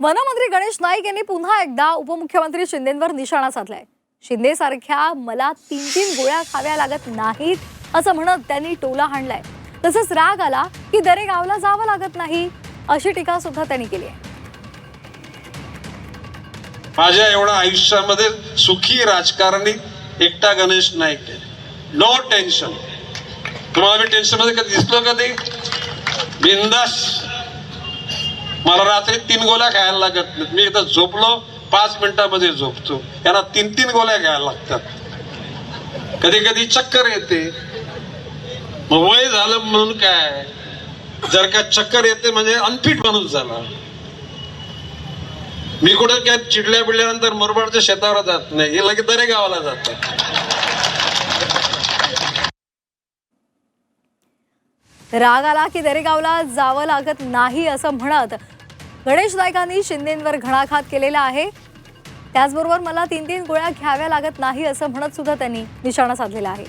वनमंत्री गणेश नाईक यांनी पुन्हा एकदा उपमुख्यमंत्री शिंदेंवर निशाणा साधलाय। शिंदे सारख्या मला 3-3 गोळ्या खाव्या लागत नाहीत असं म्हणत त्यांनी टोला हाणलाय। तसंच राग आला की दरेगावला जावं लागत नाही अशी टीका सुद्धा त्यांनी केली आहे। माझ्या एवढ्या आयुष्यामध्ये सुखी राजकारणी एकटा गणेश नाईक आहे। No tension. तुम्हाला मी टेन्शन मध्ये कधी दिसलो कधी? बिंदास। मला रात्री 3 गोळ्या खायला लागत नाहीत। मी एकदा झोपलो 5 मिनिटांमध्ये झोपतो। यांना 3-3 गोळ्या घ्यायला लागतात। कधी कधी चक्कर येते। मग वय झालं म्हणून काय? जर का चक्कर येते म्हणजे अनफिट माणूस झाला। मी कुठे काय चिडल्या बिडल्यानंतर मुरबाडच्या शेतावर जात नाही, हे लगेच दरेगावाला जातात। राग आला की दरेगावला जावं लागत नाही असं म्हणत गणेश नाईकांनी शिंदेंवर घणाघात केलेला आहे। त्याचबरोबर मला 3-3 गोळ्या घ्याव्या लागत नाही असं म्हणत सुद्धा त्यांनी निशाणा साधलेला आहे।